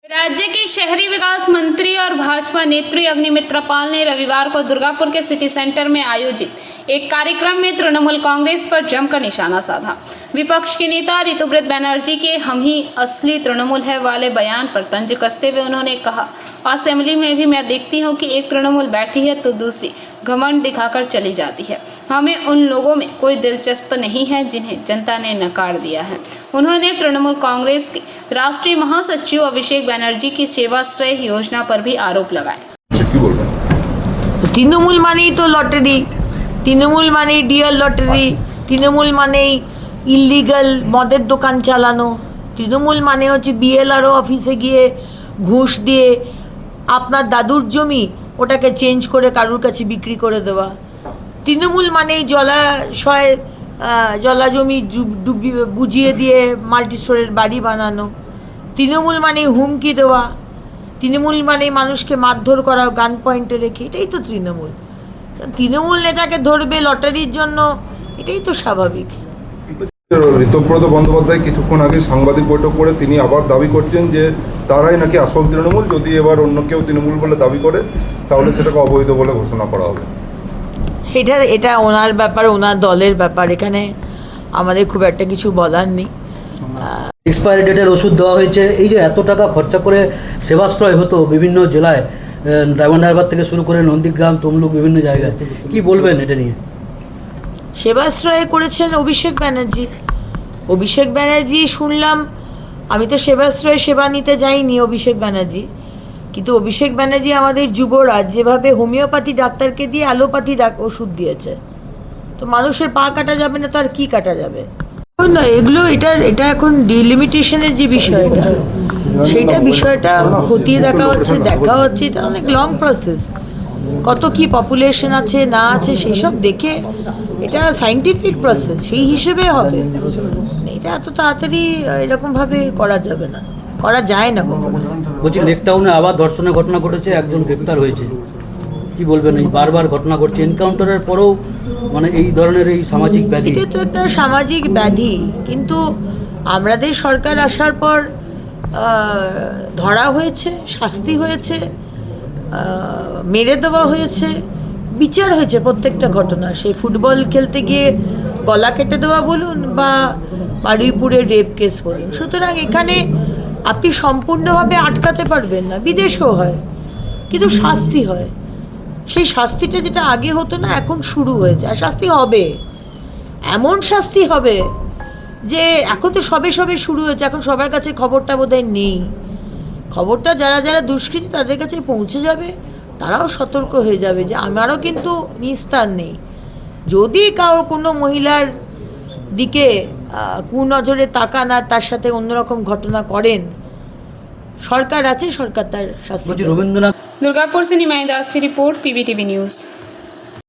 राज्य के शहरी विकास मंत्री और भाजपा नेत्री अग्निमित्र पाल ने रविवार को दुर्गापुर के सिटी सेंटर में आयोजित एक कार्यक्रम में तृणमूल कांग्रेस पर जमकर निशाना साधा। विपक्ष के नेता ऋतुव्रत बनर्जी के हम ही असली तृणमूल है वाले बयान पर तंज कसते हुए उन्होंने कहा, असेंबली में भी मैं देखती हूँ कि एक तृणमूल बैठी है तो दूसरी घमंड दिखाकर चली जाती है। हमें उन लोगों में कोई दिलचस्प नहीं है जिन्हें जनता ने नकार दिया है। उन्होंने तृणमूल कांग्रेस के राष्ट्रीय महासचिव अभिषेक बनर्जी की सेवाश्रय योजना पर भी आरोप लगाए। तो तृणमूल मानेই तो लॉटरी, तृणमूल मानेই ডিয়ার লটারি, তৃণমূল মানেই ইলিগাল মদের দোকান চালানো, তৃণমূল মানে হচ্ছে বিএলআরও অফিসে গিয়ে ঘুষ দিয়ে আপনার দাদুর জমি ওটাকে চেঞ্জ করে কারুর কাছে বিক্রি করে দেওয়া। তৃণমূল মানেই জলাশয় জলা জমি বুঝিয়ে দিয়ে মাল্টি স্টোরের বাড়ি বানানো। তৃণমূল মানেই হুমকি দেওয়া। তৃণমূল মানেই মানুষকে মারধর করা গান পয়েন্টে রেখে, এটাই তো তৃণমূল। তৃণমূল নেতাকে ধরবে লটারির জন্য, এটাই তো স্বাভাবিক। ঋতব্রত বন্দ্যোপাধ্যায় কিছুক্ষণ আগে সাংবাদিক বৈঠক করে তিনি আবার দাবি করছেন যে তারাই নাকি আসল তৃণমূল, যদি এবার অন্য কেউ তৃণমূল বলে দাবি করে তাহলে সেটাকে অবৈধ বলে ঘোষণা করা হবে। এটা ওনার ব্যাপার, ওনার দলের ব্যাপার, এখানে আমাদের খুব একটা কিছু বলার নেই। এক্সপায়ারি ডেটের ওষুধ দেওয়া হয়েছে। এই যে এত টাকা খরচা করে সেবাশ্রয় হতো বিভিন্ন জেলায়, ডায়মন্ড হারবার থেকে শুরু করে নন্দীগ্রাম, তমলুক, বিভিন্ন জায়গায়, কি বলবেন এটা নিয়ে? সেবাশ্রয় করেছেন অভিষেক ব্যানার্জি। অভিষেক ব্যানার্জি শুনলাম, আমি তো সেবাশ্রয়ে সেবা নিতে যাইনি অভিষেক ব্যানার্জি, কিন্তু অভিষেক ব্যানার্জি আমাদের যুবরাজ যেভাবে হোমিওপ্যাথি ডাক্তারকে দিয়ে অ্যালোপ্যাথি ওষুধ দিয়েছে, তো মানুষের পা কাটা যাবে না তো আর কি কাটা যাবে? না, এগুলো এটা এখন ডিলিমিটেশনের যে বিষয়টা, সেইটা বিষয়টা খতিয়ে দেখা হচ্ছে। এটা অনেক লং প্রসেস, কত কি পপুলেশন আছে না আছে সেই সব দেখে এটা সায়েন্টিফিক প্রসেস, সেই হিসেবে হবে। এটা এত তাড়াতাড়ি এরকমভাবে করা যাবে না, করা যায় না কখনো। বলছি লেক টাউনে আবার ধর্ষণের ঘটনা ঘটেছে, একজন গ্রেপ্তার হয়েছে, কি বলবেন? এই বারবার ঘটনা ঘটছে, এনকাউন্টারের পরেও মানে এই ধরনের এই সামাজিক ব্যাধি। এটা তো একটা সামাজিক ব্যাধি, কিন্তু আমাদের সরকার আসার পর ধরা হয়েছে, শাস্তি হয়েছে, মেরে দেওয়া হয়েছে, বিচার হয়েছে প্রত্যেকটা ঘটনা। সেই ফুটবল খেলতে গিয়ে গলা কেটে দেওয়া বলুন বা বারুইপুরের রেপ কেস বলুন। সুতরাং এখানে আপনি সম্পূর্ণভাবে আটকাতে পারবেন না, বিদেশেও হয়, কিন্তু শাস্তি হয়। সেই শাস্তিটা যেটা আগে হতো না, এখন শুরু হয়েছে, আর শাস্তি হবে, এমন শাস্তি হবে যে এখন তো সবে শুরু হয়েছে, এখন সবার কাছে খবরটা বোধহয় নেই। খবরটা যারা দুষ্কৃতী তাদের কাছে পৌঁছে যাবে, তারাও সতর্ক হয়ে যাবে যে আমারও কিন্তু নিস্তার নেই। যদি কোনো মহিলার দিকে কুনজরে তাকান আর তার সাথে অন্যরকম ঘটনা করেন, সরকার আছে, সরকার তার শাস্তি। রবীন্দ্রনাথ। दुर्गापुर से निमाई दास की रिपोर्ट, पीबीटीवी न्यूज़।